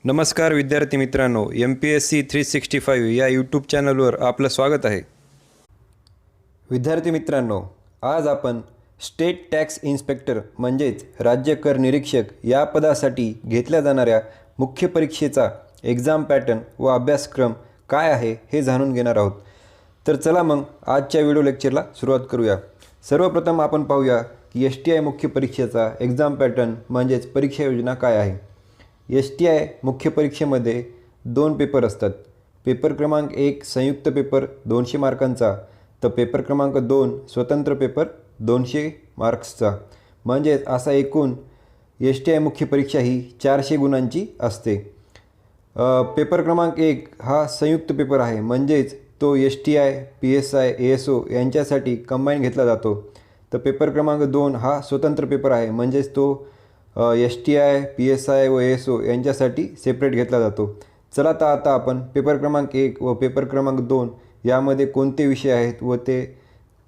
नमस्कार विद्यार्थी मित्रांनो, MPSC 365 या यूट्यूब चॅनलवर आपलं स्वागत आहे. विद्यार्थी मित्रांनो, आज आपण स्टेट टॅक्स इन्स्पेक्टर म्हणजेच राज्य कर निरीक्षक या पदासाठी घेतल्या जाणाऱ्या मुख्य परीक्षेचा एक्झाम पॅटर्न व अभ्यासक्रम काय आहे हे जाणून घेणार आहोत. तर चला मग आजच्या व्हिडिओ लेक्चरला सुरुवात करूया. सर्वप्रथम आपण पाहूया की STI मुख्य परीक्षेचा एक्झाम पॅटर्न म्हणजेच परीक्षा योजना काय आहे. STI मुख्य परीक्षेमध्ये 2 पेपर असतात. पेपर क्रमांक 1 संयुक्त पेपर 200 मार्कांचा, तर पेपर क्रमांक 2 स्वतंत्र पेपर 200 मार्क्सचा. म्हणजेच असा एकूण STI मुख्य परीक्षा ही 400 गुणांची असते. पेपर क्रमांक 1 हा संयुक्त पेपर आहे, म्हणजेच तो STI, PSI, ASO यांच्यासाठी कंबाईन घेतला जातो. तर पेपर क्रमांक 2 हा स्वतंत्र पेपर आहे, म्हणजेच तो STI, PSI व ASO यांच्यासाठी सेपरेट घेतला जातो. चला तर आता आपण पेपर क्रमांक 1 व पेपर क्रमांक 2 यामध्ये कोणते विषय आहेत व ते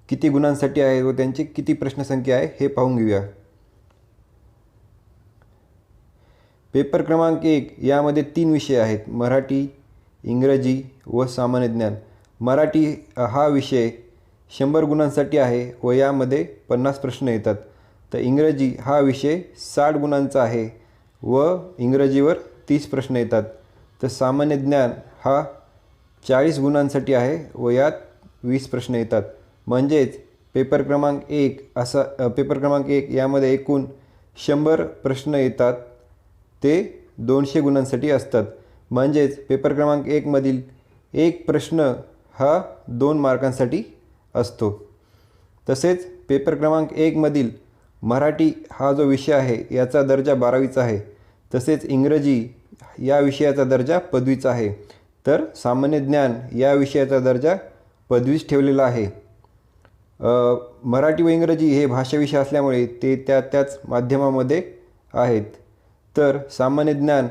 किती गुणांसाठी आहेत व त्यांची किती प्रश्नसंख्या आहे हे पाहून घेऊया. पेपर क्रमांक 1 यामध्ये 3 विषय आहेत: मराठी, इंग्रजी व सामान्य ज्ञान. मराठी हा विषय 100 गुणांसाठी आहे व यामध्ये 50 प्रश्न येतात. तर इंग्रजी हा विषय 60 गुणांचा आहे व इंग्रजीवर 30 प्रश्न येतात. तर सामान्य ज्ञान हा 40 गुणांसाठी आहे व यात 20 प्रश्न येतात. म्हणजेच पेपर क्रमांक 1 यामध्ये एकूण 100 प्रश्न येतात, ते 200 गुणांसाठी असतात. म्हणजेच पेपर क्रमांक 1 मधील एक प्रश्न हा 2 मार्कांसाठी असतो. तसेच पेपर क्रमांक 1 मधील मराठी हा जो विषय आहे याचा दर्जा 12वीचा आहे. तसेच इंग्रजी या विषयाचा दर्जा पदवीचा आहे. तर सामान्य ज्ञान या विषयाचा दर्जा पदवीच ठेवलेला आहे. मराठी व इंग्रजी हे भाषा विषय असल्यामुळे ते त्याच माध्यमामध्ये आहेत. तर सामान्य ज्ञान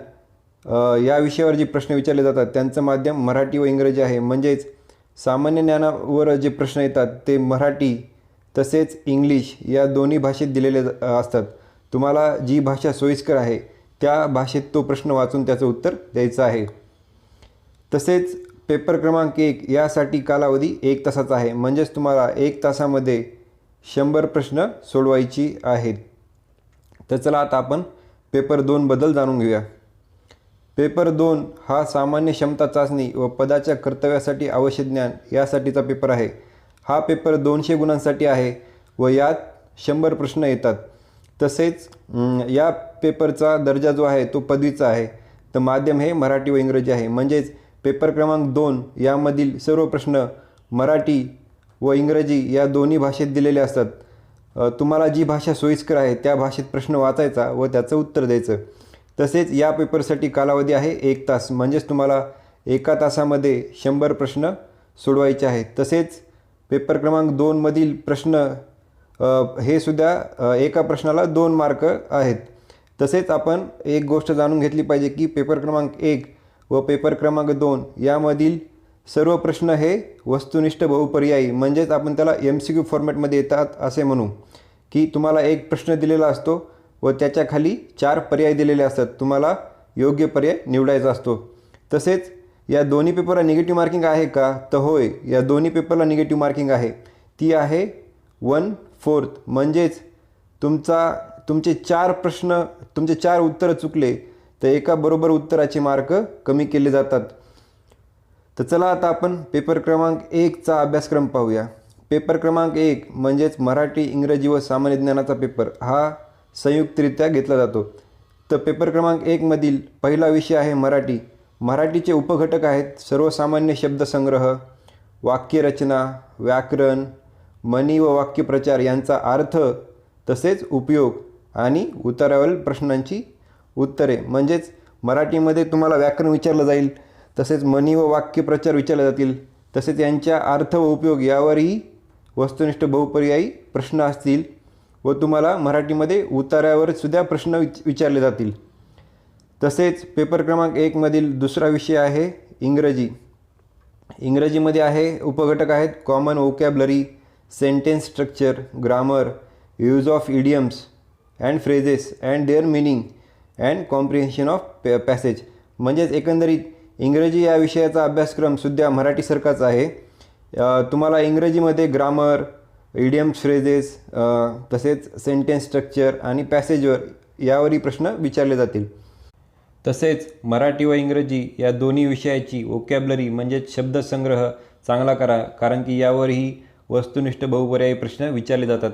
या विषयावर जे प्रश्न विचारले जातात त्यांचं माध्यम मराठी व इंग्रजी आहे. म्हणजेच सामान्य ज्ञानावर जे प्रश्न येतात ते मराठी तसेच इंग्लिश या दोन्ही भाषेत दिलेले असतात. तुम्हाला जी भाषा सोयीस्कर आहे त्या भाषेत तो प्रश्न वाचून त्याचं उत्तर द्यायचं आहे. तसेच पेपर क्रमांक 1 यासाठी कालावधी 1 तासाचा आहे. म्हणजेच तुम्हाला 1 तासामध्ये 100 प्रश्न सोडवायची आहेत. तर चला आता आपण पेपर 2 बद्दल जाणून घेऊया. पेपर 2 हा सामान्य क्षमता चाचणी व पदाच्या कर्तव्यासाठी आवश्यक ज्ञान यासाठीचा पेपर आहे. हा पेपर 200 गुणांसाठी आहे व यात 100 प्रश्न येतात. तसेच या पेपरचा दर्जा जो आहे तो पदवीचा आहे. तर माध्यम हे मराठी व इंग्रजी आहे. म्हणजेच पेपर क्रमांक 2 यामधील सर्व प्रश्न मराठी व इंग्रजी या दोन्ही भाषेत दिलेले असतात. तुम्हाला जी भाषा सोयीस्कर आहे त्या भाषेत प्रश्न वाचायचा व त्याचं उत्तर द्यायचं. तसेच या पेपरसाठी कालावधी आहे 1 तास. म्हणजेच तुम्हाला 1 तासामध्ये 100 प्रश्न सोडवायचे आहेत. तसेच पेपर क्रमांक 2 मधील प्रश्न हे सुद्धा एका प्रश्नाला 2 मार्क आहेत. तसेच आपण एक गोष्ट जाणून घेतली पाहिजे की पेपर क्रमांक 1 व पेपर क्रमांक 2 यामधील सर्व प्रश्न हे वस्तुनिष्ठ बहुपर्यायी, म्हणजेच आपण त्याला MCQ फॉर्मॅटमध्ये येतात असे म्हणू, की तुम्हाला एक प्रश्न दिलेला असतो व त्याच्या खाली 4 पर्याय दिलेले असतात. तुम्हाला योग्य पर्याय निवडायचा असतो. तसेच या दोन्ही पेपरला निगेटिव्ह मार्किंग आहे का? तर होय, या दोन्ही पेपरला निगेटिव्ह मार्किंग आहे. ती आहे 1/4. म्हणजेच तुमचे 4 उत्तरं चुकले तर एका बरोबर उत्तराचे मार्क कमी केले जातात. तर चला आता आपण पेपर क्रमांक 1चा अभ्यासक्रम पाहूया. पेपर क्रमांक 1 म्हणजेच मराठी, इंग्रजी व सामान्य ज्ञानाचा पेपर हा संयुक्तरित्या घेतला जातो. तर पेपर क्रमांक 1 मधील पहिला विषय आहे मराठी. मराठीचे उपघटक आहेत सर्वसामान्य शब्दसंग्रह, वाक्यरचना, व्याकरण, म्हणी व वाक्यप्रचार यांचा अर्थ, तसेच उपयोग आणि उतारावरील प्रश्नांची उत्तरे. म्हणजेच मराठीमध्ये तुम्हाला व्याकरण विचारलं जाईल, तसेच म्हणी व वाक्यप्रचार विचारले जातील, तसेच यांच्या अर्थ व उपयोग यावरही वस्तुनिष्ठ बहुपर्यायी प्रश्न असतील व तुम्हाला मराठीमध्ये उतारावर सुद्धा प्रश्न विचारले जातील. तसेच पेपर क्रमांक 1 मधील दुसरा विषय आहे इंग्रजी. इंग्रजीमध्ये आहे उपघटक आहेत common vocabulary, sentence structure, grammar, use of idioms and phrases and their meaning and comprehension of passage. म्हणजेच एकंदरीत इंग्रजी या विषयाचा अभ्यासक्रमसुद्धा मराठीसारखाच आहे. तुम्हाला इंग्रजीमध्ये ग्रामर, इडियम्स, फ्रेजेस, तसेच सेंटेन्स स्ट्रक्चर आणि पॅसेजवर यावरही प्रश्न विचारले जातील. तसेच मराठी व इंग्रजी या दोन्ही विषयाची वोकॅब्लरी म्हणजेच शब्दसंग्रह चांगला करा, कारण की यावरही वस्तुनिष्ठ बहुपर्यायी प्रश्न विचारले जातात.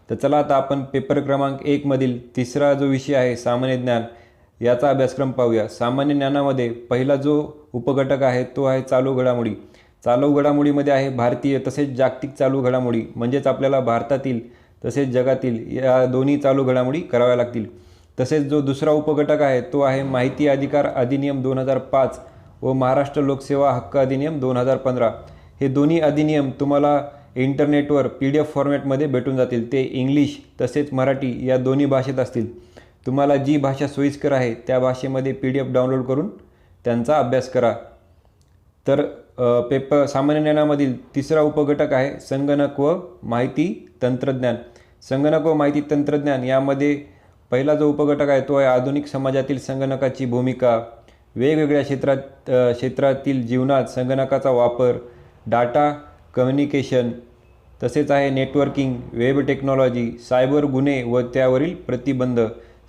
तर चला आता आपण पेपर क्रमांक 1 मधील तिसरा जो विषय आहे सामान्य ज्ञान याचा अभ्यासक्रम पाहूया. सामान्य ज्ञानामध्ये पहिला जो उपघटक आहे तो आहे चालू घडामोडी. चालू घडामोडीमध्ये आहे भारतीय तसेच जागतिक चालू घडामोडी, म्हणजेच आपल्याला भारतातील तसेच जगातील या दोन्ही चालू घडामोडी कराव्या लागतील. तसेच जो दुसरा उपघटक आहे तो आहे माहिती अधिकार अधिनियम 2005 व महाराष्ट्र लोकसेवा हक्क अधिनियम 2015. हे दोन्ही अधिनियम तुम्हाला इंटरनेटवर PDF फॉर्मॅटमध्ये भेटून जातील. ते इंग्लिश तसेच मराठी या दोन्ही भाषेत असतील. तुम्हाला जी भाषा सोयीस्कर आहे त्या भाषेमध्ये PDF डाउनलोड करून त्यांचा अभ्यास करा. तर सामान्य ज्ञानामधील तिसरा उपघटक आहे संगणक व माहिती तंत्रज्ञान. संगणक व माहिती तंत्रज्ञान यामध्ये पहिला जो उपघटक आहे तो आहे आधुनिक समाजातील संगणकाची भूमिका, वेगवेगळ्या क्षेत्रातील जीवनात संगणकाचा वापर, डाटा कम्युनिकेशन, तसेच आहे नेटवर्किंग, वेब टेक्नॉलॉजी, सायबर गुन्हे व त्यावरील प्रतिबंध.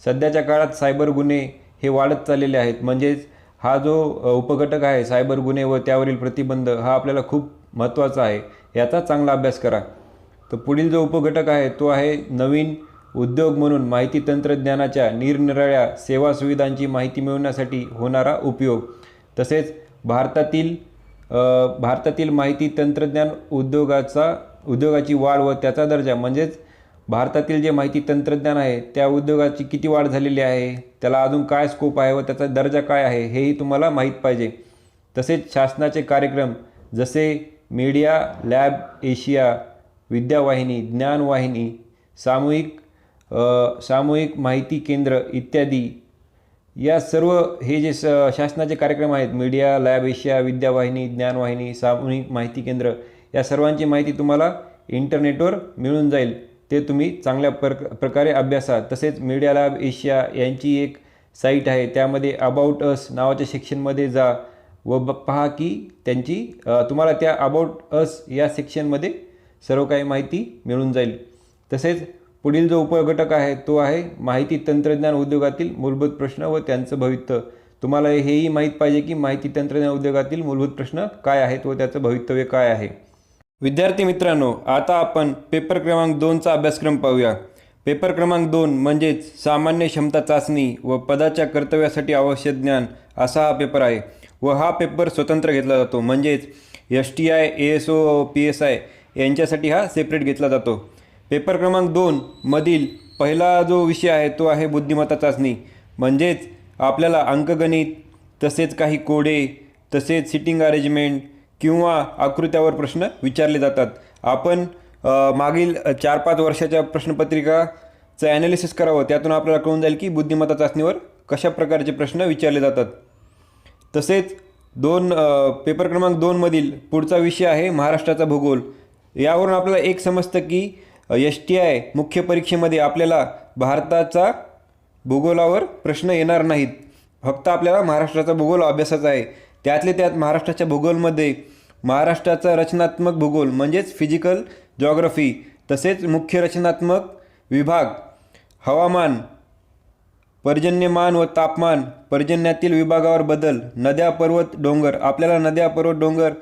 सध्याच्या काळात सायबर गुन्हे हे वाढत चाललेले आहेत, म्हणजेच हा जो उपघटक आहे सायबर गुन्हे व त्यावरील प्रतिबंध हा आपल्याला खूप महत्त्वाचा आहे, याचा चांगला अभ्यास करा. तर पुढील जो उपघटक आहे तो आहे नवीन उद्योग म्हणून माहिती तंत्रज्ञानाच्या निरनिराळ्या सेवा सुविधांची माहिती मिळवण्यासाठी होणारा उपयोग. तसेच भारतातील माहिती तंत्रज्ञान उद्योगाची वाढ व त्याचा दर्जा, म्हणजेच भारतातील जे माहिती तंत्रज्ञान आहे त्या उद्योगाची किती वाढ झालेली आहे, त्याला अजून काय स्कोप आहे व त्याचा दर्जा काय आहे हेही तुम्हाला माहीत पाहिजे. तसेच शासनाचे कार्यक्रम जसे मीडिया लॅब एशिया, विद्यावाहिनी, ज्ञानवाहिनी, सामूहिक माहिती केंद्र इत्यादी या सर्व हे जे शासनाचे कार्यक्रम आहेत, मीडिया लॅब एशिया, विद्यावाहिनी, ज्ञानवाहिनी, सामूहिक माहिती केंद्र, या सर्वांची माहिती तुम्हाला इंटरनेटवर मिळून जाईल. ते तुम्ही चांगल्या प्रकारे अभ्यासा. तसेच मीडिया लॅब एशिया यांची एक साईट आहे, त्यामध्ये अबाउट अस नावाच्या सेक्शनमध्ये जा व पहा की त्यांची तुम्हाला त्या अबाउट अस या सेक्शनमध्ये सर्व काही माहिती मिळून जाईल. तसेच पुढील जो उपघटक आहे तो आहे माहिती तंत्रज्ञान उद्योगातील मूलभूत प्रश्न व त्यांचं भवितव्य. तुम्हाला हेही माहीत पाहिजे की माहिती तंत्रज्ञान उद्योगातील मूलभूत प्रश्न काय आहेत व त्याचं भवितव्य काय आहे. विद्यार्थी मित्रांनो, आता आपण पेपर क्रमांक 2चा अभ्यासक्रम पाहूया. पेपर क्रमांक 2 म्हणजेच सामान्य क्षमता चाचणी व पदाच्या कर्तव्यासाठी आवश्यक ज्ञान असा हा पेपर आहे व हा पेपर स्वतंत्र घेतला जातो. म्हणजेच STI, ASO, PSI यांच्यासाठी हा सेपरेट घेतला जातो. पेपर क्रमांक 2 मधील पहिला जो विषय आहे तो आहे बुद्धिमत्ता चाचणी. म्हणजेच आपल्याला अंकगणित तसेच काही कोडे तसेच सिटिंग अरेंजमेंट किंवा आकृत्यावर प्रश्न विचारले जातात. आपण मागील 4-5 वर्षाच्या प्रश्नपत्रिकाचं ॲनालिसिस करावं, त्यातून आपल्याला कळून जाईल की बुद्धिमत्ता चाचणीवर कशा प्रकारचे प्रश्न विचारले जातात. तसेच पेपर क्रमांक 2 मधील पुढचा विषय आहे महाराष्ट्राचा भूगोल. यावरून आपल्याला एक समजतं की STI मुख्य परीक्षेमध्ये आपल्याला भारताचा भूगोलावर प्रश्न येणार नाहीत, फक्त आपल्याला महाराष्ट्राचा भूगोल अभ्यासाचा आहे. त्यातले त्यात महाराष्ट्राच्या भूगोलमध्ये महाराष्ट्राचा रचनात्मक भूगोल म्हणजेच फिजिकल जॉग्रफी, तसेच मुख्य रचनात्मक विभाग, हवामान, पर्जन्यमान व तापमान, पर्जन्यातील विभागावर बदल, नद्या पर्वत डोंगर. आपल्याला नद्या पर्वत डोंगर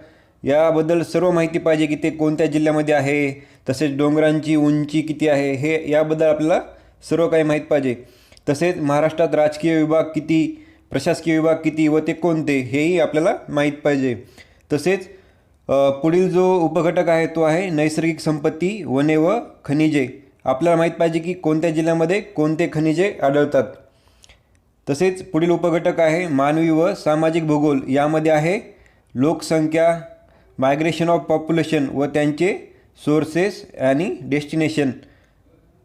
याबद्दल सर्व माहिती पाहिजे की ते कोणत्या जिल्ह्यामध्ये आहे, तसेच डोंगरांची उंची किती आहे हे याबद्दल आपल्याला सर्व काही माहीत पाहिजे. तसेच महाराष्ट्रात राजकीय विभाग किती, प्रशासकीय विभाग किती व ते कोणते हेही आपल्याला माहीत पाहिजे. तसेच पुढील जो उपघटक आहे तो आहे नैसर्गिक संपत्ती, वने व खनिजे. आपल्याला माहीत पाहिजे की कोणत्या जिल्ह्यामध्ये कोणते खनिजे आढळतात. तसेच पुढील उपघटक आहे मानवी व सामाजिक भूगोल. यामध्ये आहे लोकसंख्या, मायग्रेशन ऑफ पॉप्युलेशन व त्यांचे सोर्सेस आणि डेस्टिनेशन.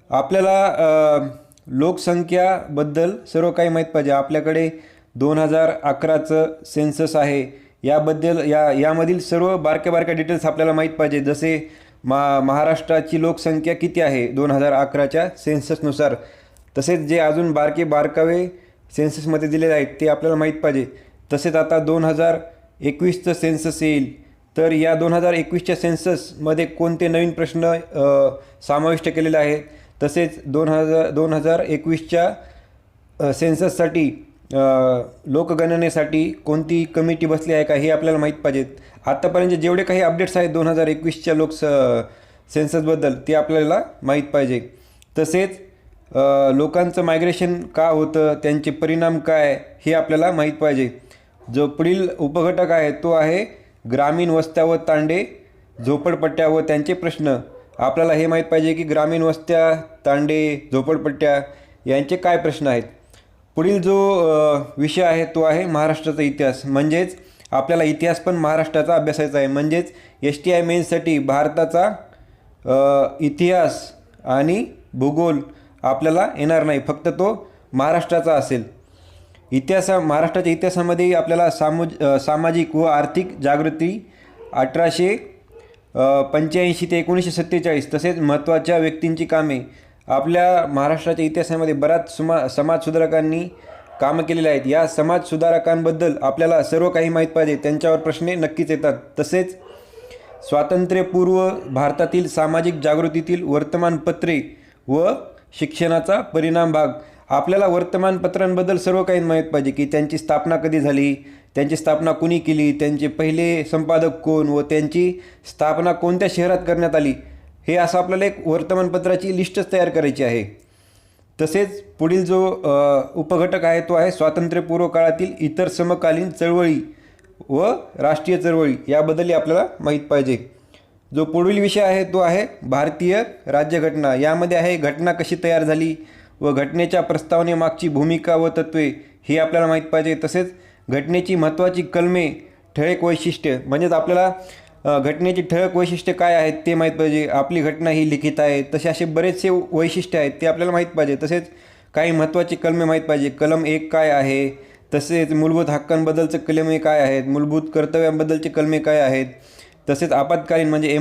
आपल्याला लोकसंख्याबद्दल सर्व काही माहीत पाहिजे. आपल्याकडे 2011चं सेन्सस आहे, याबद्दल यामधील सर्व बारक्या डिटेल्स आपल्याला माहीत पाहिजे. जसे महाराष्ट्राची लोकसंख्या किती आहे 2011च्या सेन्ससनुसार. तसेच जे अजून बारकावे सेन्ससमध्ये दिलेले आहेत ते आपल्याला माहीत पाहिजे. तसेच आता 2021चं सेन्सस येईल, तर या 2021च्या सेन्ससमध्ये कोणते नवीन प्रश्न समाविष्ट केलेले आहेत, तसेच 2021च्या सेन्सससाठी लोकगणनेसाठी कोणती कमिटी बसली आहे का, हे आपल्याला माहीत पाहिजेत. आत्तापर्यंत जेवढे काही अपडेट्स आहेत 2021च्या सेन्ससबद्दल ते आपल्याला माहीत पाहिजे. तसेच लोकांचं मायग्रेशन का होतं, त्यांचे परिणाम काय, हे आपल्याला माहीत पाहिजे. जो पुढील उपघटक आहे तो आहे ग्रामीण वस्त्या व तांडे, झोपडपट्ट्या व त्यांचे प्रश्न. आपल्याला हे माहीत पाहिजे की ग्रामीण वस्त्या, तांडे, झोपडपट्ट्या यांचे काय प्रश्न आहेत. पुढील जो विषय आहे तो आहे महाराष्ट्राचा इतिहास. म्हणजेच आपल्याला इतिहास पण महाराष्ट्राचा अभ्यासायचा आहे. म्हणजेच STI मेन्ससाठी भारताचा इतिहास आणि भूगोल आपल्याला येणार नाही, फक्त तो महाराष्ट्राचा असेल. महाराष्ट्राच्या इतिहासामध्ये आपल्याला सामाजिक व आर्थिक जागृती 1885 ते 1947, तसेच महत्त्वाच्या व्यक्तींची कामे. आपल्या महाराष्ट्राच्या इतिहासामध्ये बऱ्याच समाजसुधारकांनी कामं केलेली आहेत. या समाजसुधारकांबद्दल आपल्याला सर्व काही माहीत पाहिजे, त्यांच्यावर प्रश्न नक्कीच येतात. तसेच स्वातंत्र्यपूर्व भारतातील सामाजिक जागृतीतील वर्तमानपत्रे व शिक्षणाचा परिणाम भाग. आपल्याला वर्तमानपत्रांबद्दल सर्व काही माहीत पाहिजे की त्यांची स्थापना कधी झाली, त्यांची स्थापना कुणी केली, त्यांचे पहिले संपादक कोण व त्यांची स्थापना कोणत्या शहरात करण्यात आली. हे असं आपल्याला एक वर्तमानपत्राची लिस्टच तयार करायची आहे. तसेच पुढील जो उपघटक आहे तो आहे स्वातंत्र्यपूर्व काळातील इतर समकालीन चळवळी व राष्ट्रीय चळवळी, याबद्दलही आपल्याला माहीत पाहिजे. जो पुढील विषय आहे तो आहे भारतीय राज्यघटना. यामध्ये आहे घटना कशी तयार झाली व घटनेच्या प्रस्तावनेमागची भूमिका व तत्त्वे, हे आपल्याला माहीत पाहिजे. तसेच घटनेची महत्त्वाची कलमे, ठळक वैशिष्ट्य, म्हणजेच आपल्याला घटनेची ठळक वैशिष्ट्य काय आहेत ते माहीत पाहिजे. आपली घटना ही लिखित आहे, तसे असे बरेचसे वैशिष्ट्य आहेत ते आपल्याला माहीत पाहिजे. तसेच काही महत्त्वाची कलमे माहीत पाहिजे. कलम 1 काय आहे, तसेच मूलभूत हक्कांबद्दलचे कलमे काय आहेत, मूलभूत कर्तव्यांबद्दलचे कलमे काय आहेत. तसेच आपत्कालीन म्हणजे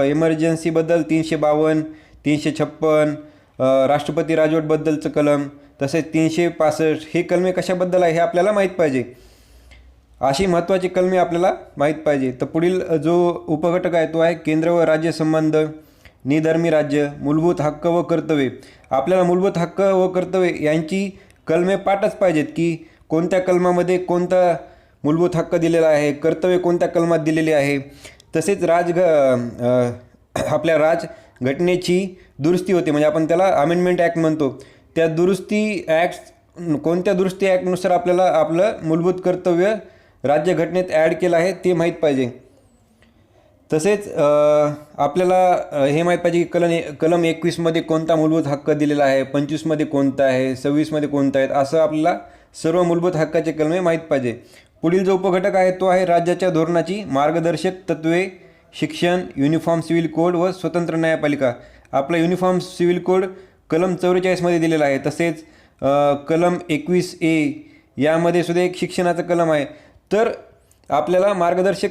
एमर्जन्सीबद्दल 352, 356, राष्ट्रपती राजवटबद्दलचं कलम, तसेच 365, हे कलमे कशाबद्दल आहे हे आपल्याला माहीत पाहिजे. अशी महत्त्वाची कलमे आपल्याला माहीत पाहिजे. तर पुढील जो उपघटक आहे तो आहे केंद्र व राज्य संबंध, निधर्मी राज्य, मूलभूत हक्क व कर्तव्ये. आपल्याला मूलभूत हक्क व कर्तव्ये यांची कलमे पाठच पाहिजेत की कोणत्या कलमामध्ये कोणता मूलभूत हक्क दिलेला आहे, कर्तव्य कोणत्या कलमात दिलेले आहे. तसेच आपल्या राजघटनेची दुरुस्ती होते, म्हणजे आपण त्याला अमेंडमेंट ॲक्ट म्हणतो. त्या दुरुस्ती कोणत्या दुरुस्ती ॲक्टनुसार आपल्याला आपलं मूलभूत कर्तव्य राज्यघटनेत ॲड केलं आहे ते माहीत पाहिजे. तसेच आपल्याला हे माहीत पाहिजे की कलम 21मध्ये कोणता मूलभूत हक्क दिलेला आहे, 25मध्ये कोणता आहे, 26मध्ये कोणता आहे, असं आपल्याला सर्व मूलभूत हक्काचे कलमे माहीत पाहिजे. पुढील जो उपघटक आहे तो आहे राज्याच्या धोरणाची मार्गदर्शक तत्त्वे, शिक्षण, युनिफॉर्म सिव्हिल कोड व स्वतंत्र न्यायपालिका. आपला युनिफॉर्म सिव्हिल कोड कलम 44मध्ये दिलेला आहे. तसेच कलम 21A यामध्ये सुद्धा एक शिक्षणाचं कलम आहे. तर आपल्याला मार्गदर्शक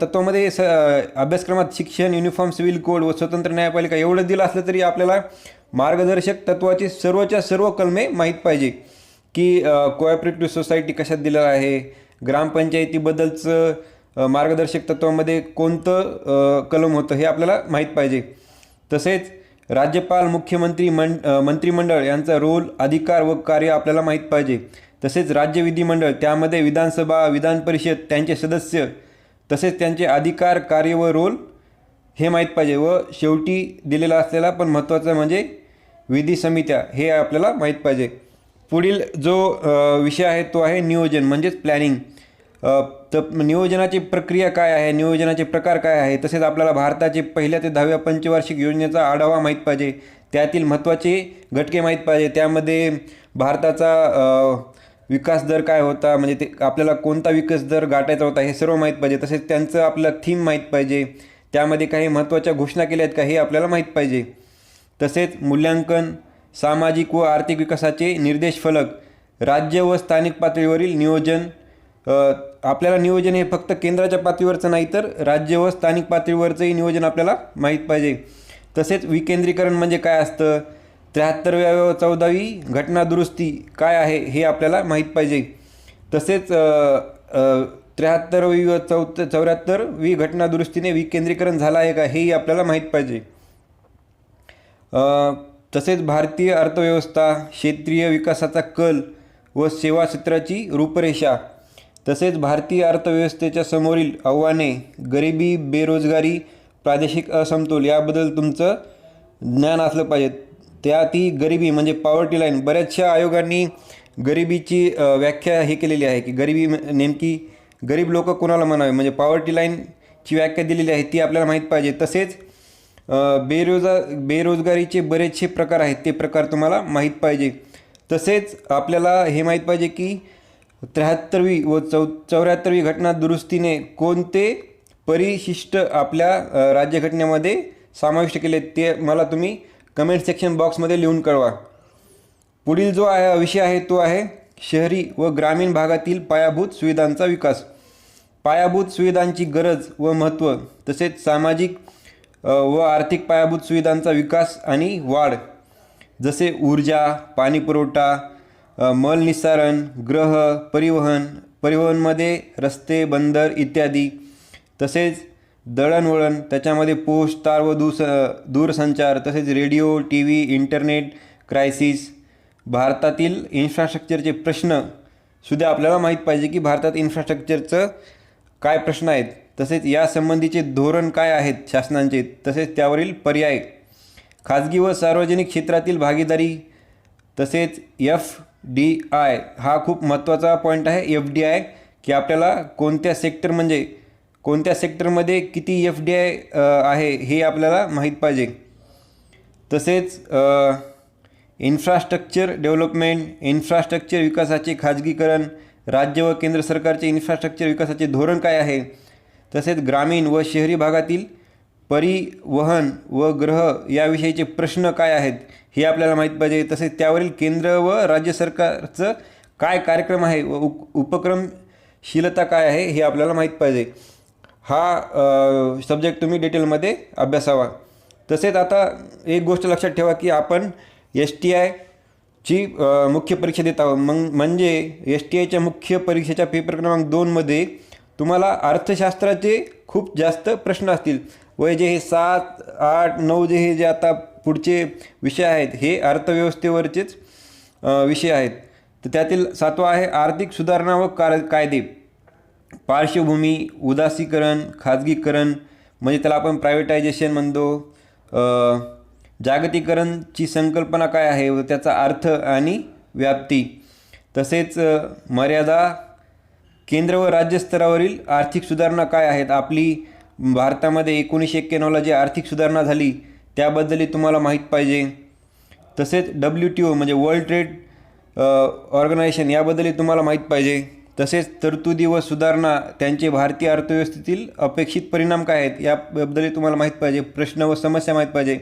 तत्वामध्ये अभ्यासक्रमात शिक्षण, युनिफॉर्म सिव्हिल कोड व स्वतंत्र न्यायपालिका एवढं दिलं असलं तरी आपल्याला मार्गदर्शक तत्वाची सर्वच्या सर्व कलमे माहीत पाहिजे की कोऑपरेटिव्ह सोसायटी कशात दिलेलं आहे, ग्रामपंचायतीबद्दलचं मार्गदर्शक तत्वामध्ये कोणतं कलम होतं हे आपल्याला माहीत पाहिजे. तसेच राज्यपाल, मुख्यमंत्री, मंत्रिमंडळ यांचा रोल, अधिकार व कार्य आपल्याला माहीत पाहिजे. तसेच राज्य विधिमंडळ, त्यामध्ये विधानसभा, विधान परिषद, त्यांचे सदस्य, तसेच त्यांचे अधिकार, कार्य व रोल हे माहीत पाहिजे. व शेवटी दिलेला असलेला पण महत्त्वाचा म्हणजे विधी समित्या, हे आपल्याला माहीत पाहिजे. पुढील जो विषय आहे तो आहे नियोजन म्हणजेच प्लॅनिंग. तर नियोजनाची प्रक्रिया काय आहे, नियोजनाचे प्रकार काय आहे, तसेच आपल्याला भारताचे 1ल्या ते 10व्या पंचवार्षिक योजनेचा आढावा माहीत पाहिजे. त्यातील महत्त्वाचे घटके माहीत पाहिजे. त्यामध्ये भारताचा विकास दर काय होता, म्हणजे ते आपल्याला कोणता विकास दर गाठायचा होता हे सर्व माहीत पाहिजे. तसेच त्यांचं आपलं थीम माहीत पाहिजे. त्यामध्ये काही महत्त्वाच्या घोषणा केल्या आहेत का हे आपल्याला माहीत पाहिजे. तसेच मूल्यांकन, सामाजिक व आर्थिक विकासाचे निर्देश फलक, राज्य व स्थानिक पातळीवरील नियोजन. आपल्याला नियोजन हे फक्त केंद्राच्या पातळीवरचं नाही तर राज्य व स्थानिक पातळीवरचंही नियोजन आपल्याला माहीत पाहिजे. तसेच विकेंद्रीकरण म्हणजे काय असतं, 73व्या व 14वी घटना दुरुस्ती काय आहे हे आपल्याला माहीत पाहिजे. तसेच 73वी व 74वी घटना दुरुस्तीने विकेंद्रीकरण झालं आहे का हेही आपल्याला माहीत पाहिजे. तसेच भारतीय अर्थव्यवस्था, क्षेत्रीय विकासाचा कल व सेवा क्षेत्राची रूपरेषा, तसेच भारतीय अर्थव्यवस्थेच्या समोरील आव्हाने, गरिबी, बेरोजगारी, प्रादेशिक असमतोल याबद्दल तुमचं ज्ञान असलं पाहिजे. ती गरिबी म्हणजे पॉवर्टी लाईन, बऱ्याचशा आयोगांनी गरिबीची व्याख्या हे केलेली आहे की गरिबी नेमकी गरीब लोक कोणाला म्हणावे, म्हणजे पॉवर्टी लाईनची व्याख्या दिलेली आहे ती आपल्याला माहीत पाहिजे. तसेच बेरोजगारीचे बरेचसे प्रकार आहेत, ते प्रकार तुम्हाला माहीत पाहिजे. तसेच आपल्याला हे माहीत पाहिजे की 73वी व 74वी घटना दुरुस्तीने कोणते परिशिष्ट आपल्या राज्यघटनेमध्ये समाविष्ट केले ते मला तुम्ही कमेंट सेक्शन बॉक्समध्ये लिहून कळवा. पुढील जो विषय आहे तो आहे शहरी व ग्रामीण भागातील पायाभूत सुविधांचा विकास. पायाभूत सुविधांची गरज व महत्त्व, तसेच सामाजिक व आर्थिक पायाभूत सुविधांचा विकास आणि वाढ, जसे ऊर्जा, पाणी पुरवठा, मलनिस्सारण, गृह, परिवहनमध्ये रस्ते, बंदर इत्यादी. तसेच दळणवळण, त्याच्यामध्ये पोस्ट, तार व दूरसंचार, तसेच radio, T V, internet, crisis. भारतातील इन्फ्रास्ट्रक्चरचे प्रश्न सुद्धा आपल्याला माहीत पाहिजे की भारतात इन्फ्रास्ट्रक्चरचं काय प्रश्न आहेत, तसेच यासंबंधीचे धोरण काय आहेत शासनांचे, तसेच त्यावरील पर्याय. खाजगी व सार्वजनिक क्षेत्रातील भागीदारी, तसेच FDI हा खूप महत्त्वाचा पॉईंट आहे. FDI की आपल्याला कोणत्या सेक्टरमध्ये किती FDI आहे हे आपल्याला माहीत पाहिजे. तसेच इन्फ्रास्ट्रक्चर डेव्हलपमेंट, इन्फ्रास्ट्रक्चर विकासाचे खाजगीकरण, राज्य व केंद्र सरकारचे इन्फ्रास्ट्रक्चर विकासाचे धोरण काय आहे, तसेच ग्रामीण व शहरी भागातील परिवहन व गृह याविषयीचे प्रश्न काय आहेत हे आपल्याला माहीत पाहिजे. तसेच त्यावरील केंद्र व राज्य सरकारचं काय कार्यक्रम आहे व उपक्रमशीलता काय आहे हे आपल्याला माहीत पाहिजे. हा सब्जेक्ट तुम्ही डिटेलमध्ये अभ्यासावा. तसेच आता एक गोष्ट लक्षात ठेवा की आपण STIची मुख्य परीक्षा देत आहोत. म्हणजे STIच्या मुख्य परीक्षेच्या पेपर क्रमांक 2मध्ये तुम्हाला अर्थशास्त्राचे खूप जास्त प्रश्न असतील व जे हे 7, 8, 9 जे आता पुढचे विषय आहेत हे अर्थव्यवस्थेवरचेच विषय आहेत. तर त्यातील 7वा आहे आर्थिक सुधारणा व कायदे. पार्श्वभूमी, उदासीकरण, खाजगीकरण म्हणजे त्याला आपण प्रायव्हेटायझेशन म्हणतो. जागतिकीकरणची संकल्पना काय आहे व त्याचा अर्थ आणि व्याप्ती. तसेच मर्यादा, केंद्र व राज्य स्तरावरील आर्थिक सुधारणा काय आहेत. आपली भारतामध्ये 1991ला जी आर्थिक सुधारणा झाली त्याबद्दलही तुम्हाला माहीत पाहिजे. तसेच WTO म्हणजे वर्ल्ड ट्रेड ऑर्गनायझेशन याबद्दलही तुम्हाला माहीत पाहिजे. तसेच तरतुदी व सुधारणा त्यांचे भारतीय अर्थव्यवस्थेतील अपेक्षित परिणाम काय आहेत याबद्दलही तुम्हाला माहीत पाहिजे. प्रश्न व समस्या माहीत पाहिजे.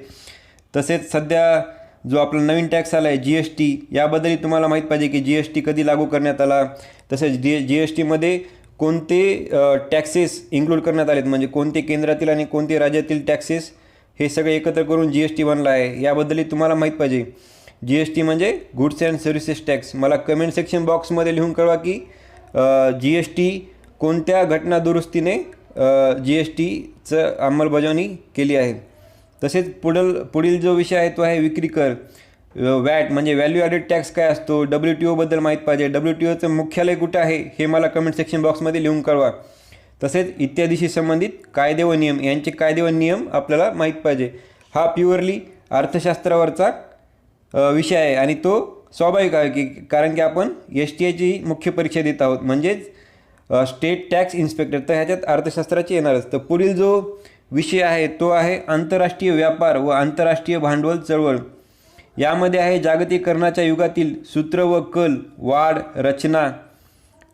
तसेच सध्या जो आपला नवीन टॅक्स आला आहे GST याबद्दलही तुम्हाला माहीत पाहिजे की GST कधी लागू करण्यात आला. तसेच GSTमध्ये कोणते टॅक्सेस इन्क्लूड करण्यात आलेत, म्हणजे कोणते केंद्रातील आणि कोणते राज्यातील टॅक्सेस हे सगळे एकत्र करून GST बनला आहे याबद्दलही तुम्हाला माहीत पाहिजे. GST म्हणजे गुड्स अँड सर्व्हिसेस टॅक्स. मला कमेंट सेक्शन बॉक्समध्ये लिहून कळवा की GST कोणत्या घटना दुरुस्तीने GSTचं अंमलबजावणी केली आहे. तसेच पुढील जो विषय आहे तो आहे विक्री कर. वॅट म्हणजे व्हॅल्यू ॲडेड टॅक्स काय असतो. WTOबद्दल माहीत पाहिजे. WTOचं मुख्यालय कुठे आहे हे मला कमेंट सेक्शन बॉक्समध्ये लिहून कळवा. तसेच इत्यादीशी संबंधित कायदे व नियम, यांचे कायदे व नियम आपल्याला माहीत पाहिजे. हा प्युअरली अर्थशास्त्रावरचा विषय आहे आणि तो स्वाभाविक आहे की कारण की आपण STIची मुख्य परीक्षा देत आहोत म्हणजेच स्टेट टॅक्स इन्स्पेक्टर, तर ह्याच्यात अर्थशास्त्राची येणारच. तर पुढील जो विषय आहे तो आहे आंतरराष्ट्रीय व्यापार व आंतरराष्ट्रीय भांडवल चळवळ. यामध्ये आहे जागतिकीकरणाच्या युगातील सूत्र व कल, वाढ, रचना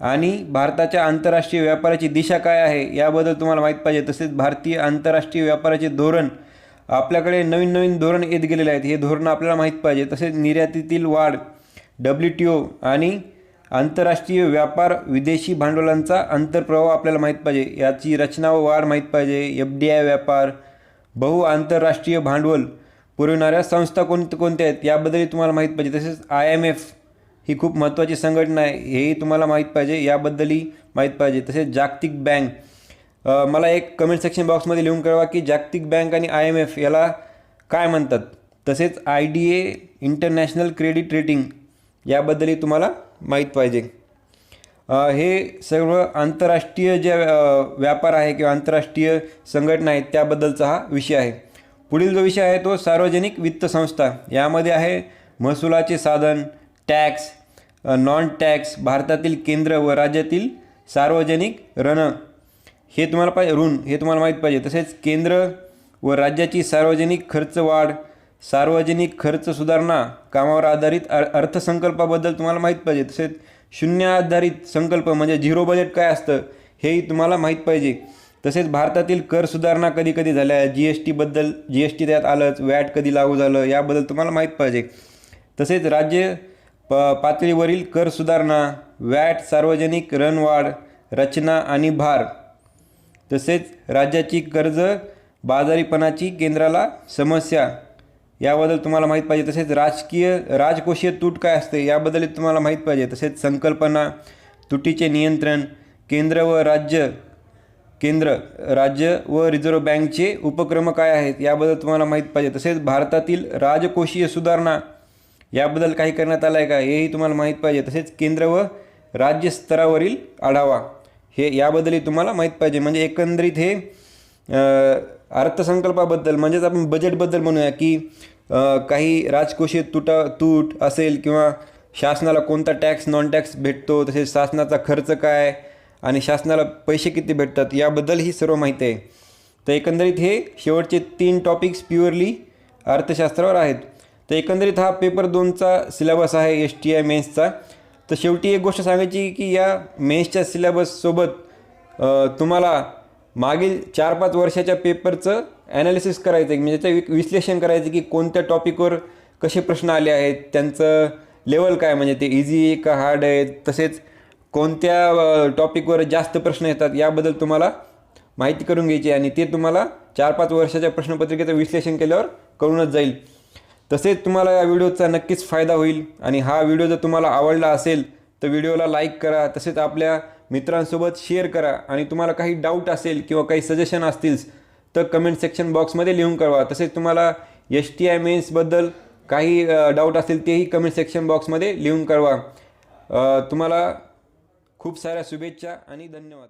आणि भारताच्या आंतरराष्ट्रीय व्यापाराची दिशा काय आहे याबद्दल तुम्हाला माहीत पाहिजे. तसेच भारतीय आंतरराष्ट्रीय व्यापाराचे धोरण, आपल्याकडे नवीन नवीन धोरण येत गेलेले आहेत, हे धोरण आपल्याला माहीत पाहिजे. तसेच निर्यातीतील वाढ, WTO आणि आंतरराष्ट्रीय व्यापार, विदेशी भांडवलांचा आंतरप्रवाह आपल्याला माहीत पाहिजे. याची रचना व वाढ माहीत पाहिजे. FDI व्यापार, बहु आंतरराष्ट्रीय भांडवल पुरविणाऱ्या संस्था कोणत्या आहेत याबद्दलही तुम्हाला माहीत पाहिजे. तसेच IMF ही खूप महत्त्वाची संघटना आहे हेही तुम्हाला माहीत पाहिजे, याबद्दलही माहीत पाहिजे. तसेच जागतिक बँक, मला एक कमेंट सेक्शन बॉक्समध्ये लिहून कळवा की जागतिक बँक आणि IMF याला काय म्हणतात. तसेच IDA इंटरनॅशनल क्रेडिट रेटिंग याबद्दलही तुम्हाला माहीत पाहिजे. हे सर्व आंतरराष्ट्रीय जे व्यापार आहे किंवा आंतरराष्ट्रीय संघटना आहेत त्याबद्दलचा हा विषय आहे. पुढील जो विषय आहे तो सार्वजनिक वित्त संस्था. यामध्ये आहे महसुलाचे साधन, टॅक्स, नॉन टॅक्स, भारतातील केंद्र व राज्यातील सार्वजनिक ऋण हे तुम्हाला माहीत पाहिजे. तसेच केंद्र व राज्याची सार्वजनिक खर्च वाढ, सार्वजनिक खर्च सुधारणा, कामावर आधारित अर्थसंकल्पाबद्दल तुम्हाला माहीत पाहिजे. तसेच शून्य आधारित संकल्प म्हणजे झिरो बजेट काय असतं हेही तुम्हाला माहीत पाहिजे. तसेच भारतातील कर सुधारणा कधी कधी झाल्या, GST त्यात आलंच, वॅट कधी लागू झालं याबद्दल तुम्हाला माहीत पाहिजे. तसेच राज्य पातळीवरील कर सुधारणा, वॅट, सार्वजनिक ऋणवाढ, रचना आणि भार, तसेच राज्याची कर्ज बाजारीपणाची केंद्राला समस्या याबद्दल तुम्हाला माहीत पाहिजे. तसेच राजकोषीय तूट काय असते याबद्दल तुम्हाला माहीत पाहिजे. तसेच संकल्पना, तुटीचे नियंत्रण, केंद्र व रिझर्व्ह बँकचे उपक्रम काय आहेत याबद्दल तुम्हाला माहीत पाहिजे. तसेच भारतातील राजकोषीय सुधारणा याबद्दल काही करण्यात आलं आहे का हेही तुम्हाला माहीत पाहिजे. तसेच केंद्र व राज्य स्तरावरील आढावा हे याबद्दलही तुम्हाला माहीत पाहिजे. म्हणजे एकंदरीत हे अर्थसंकल्पाबद्दल म्हणजेच आपण बजेटबद्दल म्हणूया की काही राजकोषीय तूट असेल किंवा शासनाला कोणता टॅक्स नॉन टॅक्स भेटतो, तसेच शासनाचा खर्च काय आणि शासनाला पैसे किती भेटतात याबद्दल ही सर्व माहिती आहे. तर एकंदरीत हे शेवटचे 3 टॉपिक्स प्युअरली अर्थशास्त्रावर आहेत. तर एकंदरीत हा पेपर 2चा सिलेबस आहे STI मेन्सचा. तर शेवटी एक गोष्ट सांगायची की या मेन्सच्या सिलेबससोबत तुम्हाला मागील 4-5 वर्षाच्या पेपरचं ॲनालिसिस करायचं आहे, म्हणजे त्याचं विश्लेषण करायचं की कोणत्या टॉपिकवर कसे प्रश्न आले आहेत, त्यांचं लेवल काय, म्हणजे ते इझी आहे का हार्ड आहे, तसेच कोणत्या टॉपिकवर जास्त प्रश्न येतात याबद्दल तुम्हाला माहिती करून घ्यायची आणि ते तुम्हाला 4-5 वर्षाच्या प्रश्नपत्रिकेचं विश्लेषण केल्यावर कळूनच जाईल. तसेच तुम्हाला या व्हिडिओचा नक्कीच फायदा होईल आणि हा व्हिडिओ जर तुम्हाला आवडला असेल तर व्हिडिओला लाईक करा, तसेच आपल्या मित्रांसोबत शेअर करा आणि तुम्हाला काही डाऊट असेल किंवा काही सजेशन असतील तर कमेंट सेक्शन बॉक्समध्ये लिहून कळवा. तसेच तुम्हाला STI मेन्सबद्दल काही डाऊट असतील तेही कमेंट सेक्शन बॉक्समध्ये लिहून कळवा. तुम्हाला खूप साऱ्या शुभेच्छा आणि धन्यवाद.